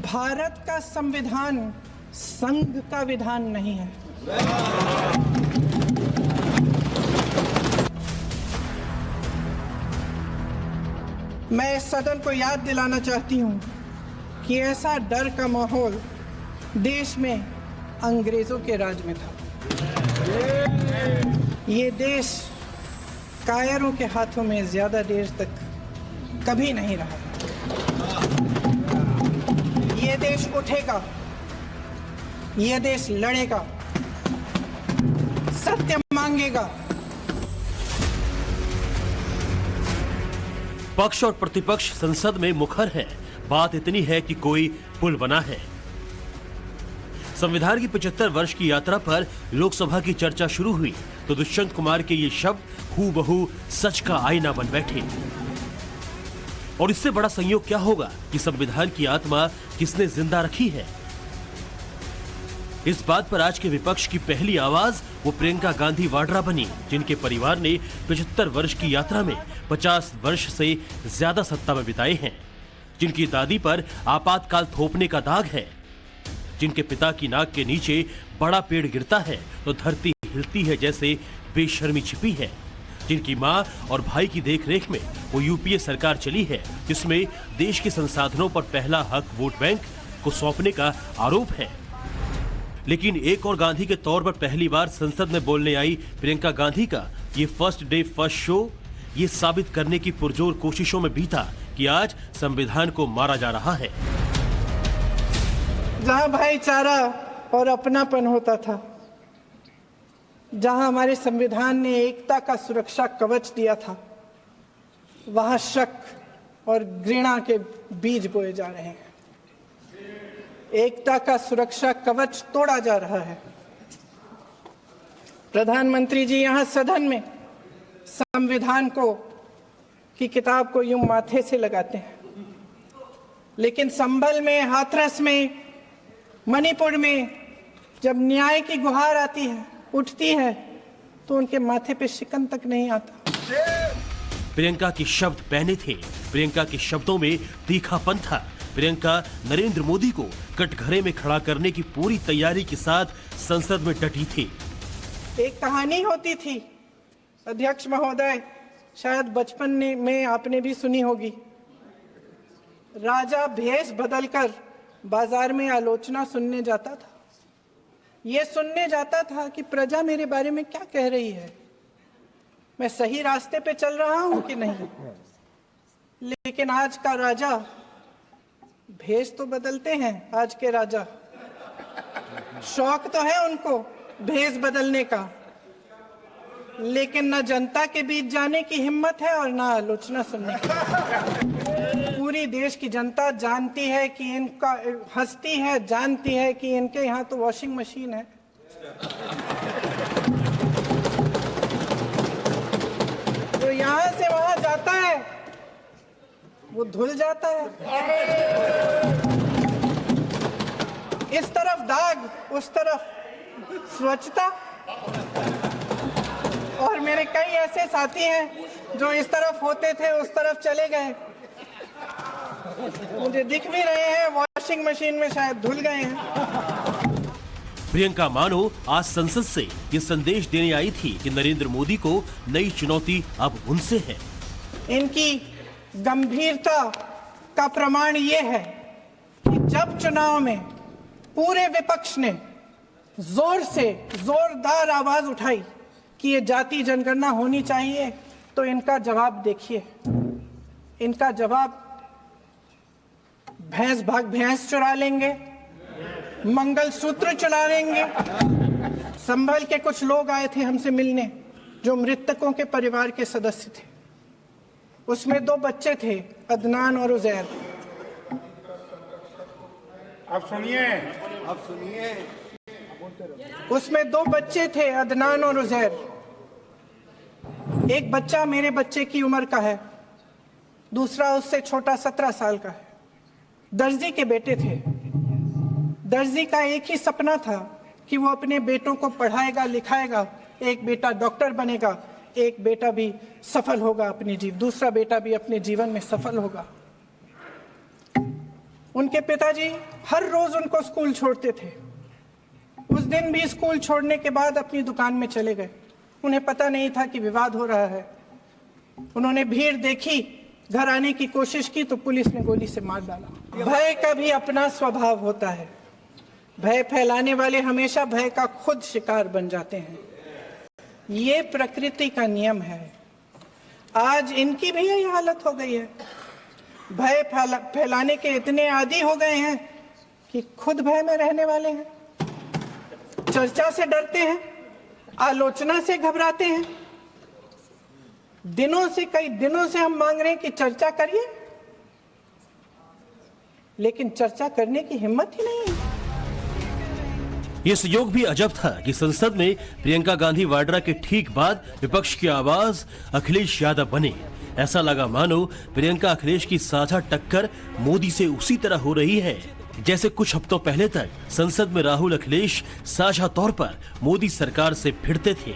भारत का संविधान संघ का विधान नहीं है। मैं इस सदन को याद दिलाना चाहती हूं कि ऐसा डर का माहौल देश में अंग्रेजों के राज में था। ये देश कायरों के हाथों में ज्यादा देर तक कभी नहीं रहा। ये देश उठेगा, ये देश लड़ेगा, सत्य मांगेगा। पक्ष और प्रतिपक्ष संसद में मुखर है। बात इतनी है कि कोई पुल बना है। संविधान की 75 वर्ष की यात्रा पर लोकसभा की चर्चा शुरू हुई तो दुष्यंत कुमार के ये शब्द हूबहू सच का आईना बन बैठे। और इससे बड़ा संयोग क्या होगा कि संविधान की आत्मा किसने जिंदा रखी है। इस बात पर आज के विपक्ष की पहली आवाज वो प्रियंका गांधी वाड्रा बनी, जिनके परिवार ने 75 वर्ष की यात्रा में 50 वर्ष से ज्यादा सत्ता में बिताए हैं, जिनकी दादी पर आपातकाल थोपने का दाग है, जिनके पिता की नाक के नीचे बड़ा पेड़ गिरता है तो धरती हिलती है जैसे बेशर्मी छिपी है, जिनकी मां और भाई की देखरेख में वो यूपीए सरकार चली है, जिसमें देश के संसाधनों पर पहला हक वोट बैंक को सौंपने का आरोप है। लेकिन एक और गांधी के तौर पर पहली बार संसद में बोलने आई प्रियंका गांधी का ये फर्स्ट डे फर्स्ट शो ये साबित करने की पुरजोर कोशिशों में बीता कि आज संविधान को मारा जा रहा है। जहां भाईचारा और अपनापन होता था, जहां हमारे संविधान ने एकता का सुरक्षा कवच दिया था, वहां शक और घृणा के बीज बोए जा रहे हैं। एकता का सुरक्षा कवच तोड़ा जा रहा है। प्रधानमंत्री जी यहां सदन में संविधान की किताब को यूं माथे से लगाते हैं, लेकिन संभल में, हाथरस में, मणिपुर में जब न्याय की गुहार आती है, उठती है, तो उनके माथे पे शिकन तक नहीं आता। प्रियंका के शब्द पहने थे, प्रियंका के शब्दों में तीखापन था। प्रियंका नरेंद्र मोदी को कटघरे में खड़ा करने की पूरी तैयारी के साथ संसद में डटी थी। एक कहानी होती थी, अध्यक्ष महोदय, शायद बचपन में आपने भी सुनी होगी। राजा भेष बदलकर बाजार में आलोचना सुनने जाता था। ये सुनने जाता था कि प्रजा मेरे बारे में क्या कह रही है, मैं सही रास्ते पे चल रहा हूं कि नहीं। लेकिन आज का राजा, भेष तो बदलते हैं आज के राजा, शौक तो है उनको भेष बदलने का, लेकिन न जनता के बीच जाने की हिम्मत है और ना आलोचना सुनने की। पूरी देश की जनता जानती है कि इनका, हंसती है, जानती है कि इनके यहाँ तो वॉशिंग मशीन है। तो यहाँ से वहां जाता है, वो धुल जाता है। इस तरफ दाग, उस तरफ स्वच्छता। और मेरे कई ऐसे साथी हैं जो इस तरफ होते थे, उस तरफ चले गए, मुझे दिख भी रहे हैं, वॉशिंग मशीन में शायद धुल गए हैं। प्रियंका मानो आज संसद से ये संदेश देने आई थी कि नरेंद्र मोदी को नई चुनौती अब उनसे है। इनकी गंभीरता का प्रमाण ये है कि जब चुनाव में पूरे विपक्ष ने जोर से जोरदार आवाज उठाई कि ये जाति जनगणना होनी चाहिए, तो इनका जवाब देखिए। इनका जवाब, भैंस भाग भैंस चुरा लेंगे, मंगलसूत्र चुरा लेंगे। संभल के कुछ लोग आए थे हमसे मिलने जो मृतकों के परिवार के सदस्य थे। उसमें 2 बच्चे थे, अदनान और उजैर। अब सुनिए। उसमें 2 बच्चे थे, अदनान और उजैर। एक बच्चा मेरे बच्चे की उम्र का है, दूसरा उससे छोटा 17 साल का है। दर्जी के बेटे थे। दर्जी का एक ही सपना था कि वो अपने बेटों को पढ़ाएगा, लिखाएगा। एक बेटा डॉक्टर बनेगा, एक बेटा भी सफल होगा अपने दूसरा बेटा भी अपने जीवन में सफल होगा। उनके पिताजी हर रोज उनको स्कूल छोड़ते थे। उस दिन भी स्कूल छोड़ने के बाद अपनी दुकान में चले गए। उन्हें पता नहीं था कि विवाद हो रहा है। उन्होंने भीड़ देखी, घर आने की कोशिश की तो पुलिस ने गोली से मार डाला। भय का भी अपना स्वभाव होता है। भय फैलाने वाले हमेशा भय का खुद शिकार बन जाते हैं। ये प्रकृति का नियम है। आज इनकी भी यही हालत हो गई है। भय फैलाने के इतने आदी हो गए हैं कि खुद भय में रहने वाले हैं। चर्चा से डरते हैं, आलोचना से घबराते हैं। कई दिनों से हम मांग रहे हैं कि चर्चा करिए, लेकिन चर्चा करने की हिम्मत ही नहीं है। ये संयोग भी अजब था कि संसद में प्रियंका गांधी वाड्रा के ठीक बाद विपक्ष की आवाज अखिलेश यादव बने। ऐसा लगा मानो प्रियंका अखिलेश की साझा टक्कर मोदी से उसी तरह हो रही है जैसे कुछ हफ्तों पहले तक संसद में राहुल अखिलेश साझा तौर पर मोदी सरकार से भिड़ते थे।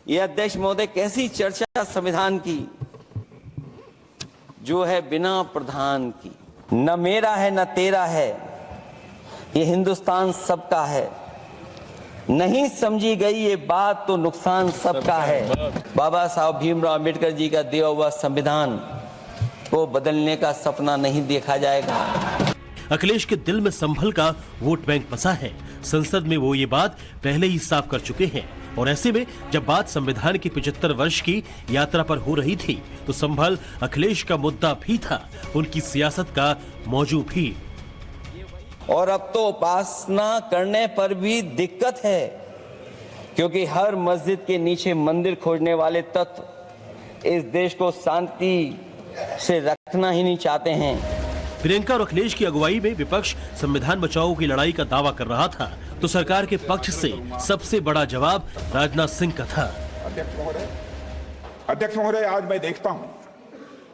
ये अध्यक्ष महोदय, कैसी चर्चा संविधान की जो है बिना प्रधान की। न मेरा है न तेरा है, ये हिंदुस्तान सबका है। नहीं समझी गई ये बात तो नुकसान सबका है। बाबा साहब भीमराव अम्बेडकर जी का दिया हुआ संविधान को बदलने का सपना नहीं देखा जाएगा। अखिलेश के दिल में संभल का वोट बैंक बसा है। संसद में वो ये बात पहले ही साफ कर चुके हैं और ऐसे में जब बात संविधान की 75 वर्ष की यात्रा पर हो रही थी तो संभल अखिलेश का मुद्दा भी था, उनकी सियासत का मौजू भी। और अब तो उपासना करने पर भी दिक्कत है, क्योंकि हर मस्जिद के नीचे मंदिर खोजने वाले तत्व इस देश को शांति से रखना ही नहीं चाहते हैं। प्रियंका और अखिलेश की अगुवाई में विपक्ष संविधान बचाओ की लड़ाई का दावा कर रहा था तो सरकार के पक्ष से सबसे बड़ा जवाब राजनाथ सिंह का था। अध्यक्ष महोदय, आज मैं देखता हूं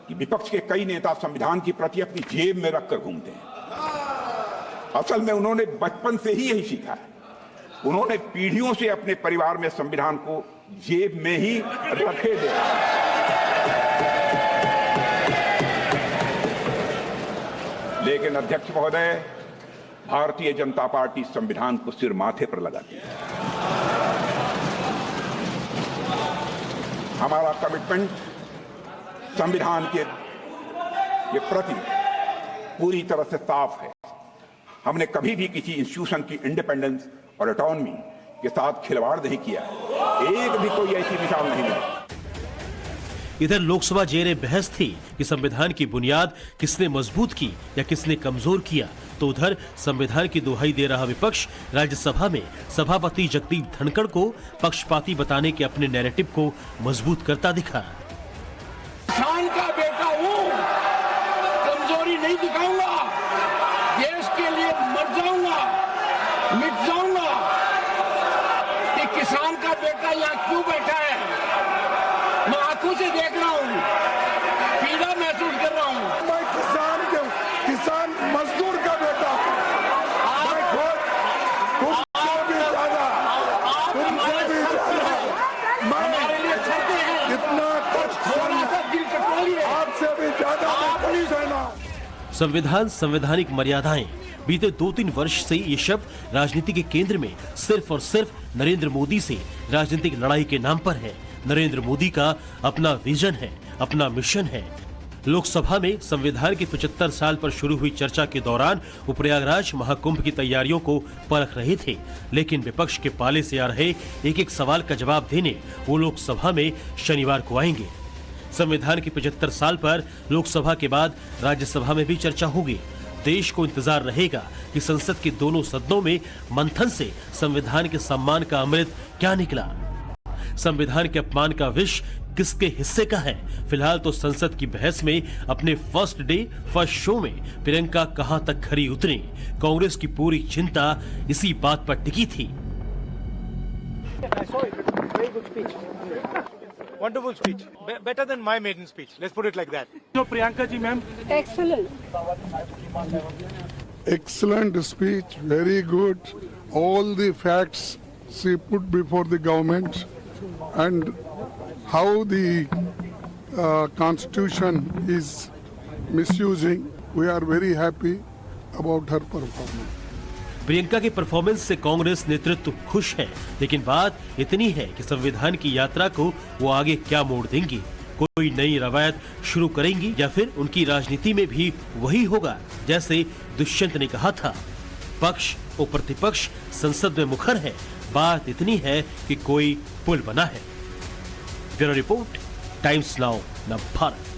कि विपक्ष के कई नेता संविधान की प्रति अपनी जेब में रखकर घूमते हैं। असल में उन्होंने बचपन से ही यही सीखा है। उन्होंने पीढ़ियों से अपने परिवार में संविधान को जेब में ही रखे देखा। लेकिन अध्यक्ष महोदय, भारतीय जनता पार्टी संविधान को सिर माथे पर लगाती है। हमारा कमिटमेंट संविधान के प्रति पूरी तरह से साफ है। हमने कभी भी किसी इंस्टीट्यूशन की इंडिपेंडेंस और ऑटोनॉमी के साथ खिलवाड़ नहीं किया है। एक भी कोई ऐसी मिसाल नहीं मिली। इधर लोकसभा जेरे बहस थी कि संविधान की बुनियाद किसने मजबूत की या किसने कमजोर किया, तो उधर संविधान की दुहाई दे रहा विपक्ष राज्यसभा में सभापति जगदीप धनखड़ को पक्षपाती बताने के अपने नैरेटिव को मजबूत करता दिखा। किसान का बेटा हूं, कमजोरी नहीं दिखाऊंगा, देश के लिए मर जाऊंगा, मिट जाऊंगा। कि किसान का बेटा यहाँ क्यों बैठा है, मैं आंखों से देख रहा हूँ, पीड़ा महसूस कर रहा हूँ। मैं किसान मजदूर का बेटा हूं। मैं तुमसे भी ज्यादा हमारे लिए छड़ते हैं, इतना आपसे भी ज्यादा सहना। संविधान, संवैधानिक मर्यादाएं, बीते 2-3 वर्ष से ये शब्द राजनीति के केंद्र में सिर्फ और सिर्फ नरेंद्र मोदी से राजनीतिक लड़ाई के नाम पर है। नरेंद्र मोदी का अपना विजन है, अपना मिशन है। लोकसभा में संविधान के 75 साल पर शुरू हुई चर्चा के दौरान वो प्रयागराज महाकुंभ की तैयारियों को परख रहे थे, लेकिन विपक्ष के पाले से आ रहे एक एक सवाल का जवाब देने वो लोकसभा में शनिवार को आएंगे। संविधान के 75 साल पर लोकसभा के बाद राज्यसभा में भी चर्चा होगी। देश को इंतजार रहेगा कि संसद के दोनों सदनों में मंथन से संविधान के सम्मान का अमृत क्या निकला, संविधान के अपमान का विष किसके हिस्से का है। फिलहाल तो संसद की बहस में अपने फर्स्ट शो में प्रियंका कहां तक खरी उतरी, कांग्रेस की पूरी चिंता इसी बात पर टिकी थी। Wonderful speech. Better than my maiden speech. Let's put it like that. So Priyanka ji ma'am. Excellent. Excellent speech, very good. All the facts she put before the government and how the constitution is misusing. We are very happy about her performance. Priyanka के performance से कांग्रेस नेतृत्व खुश है, लेकिन बात इतनी है कि संविधान की यात्रा को वो आगे क्या मोड़ देंगी। कोई नई रवायत शुरू करेंगी या फिर उनकी राजनीति में भी वही होगा जैसे दुष्यंत ने कहा था, पक्ष और प्रतिपक्ष संसद में मुखर है। बात इतनी है कि कोई पुल बना है। ब्यूरो रिपोर्ट, टाइम्स नाउ, नव भारत।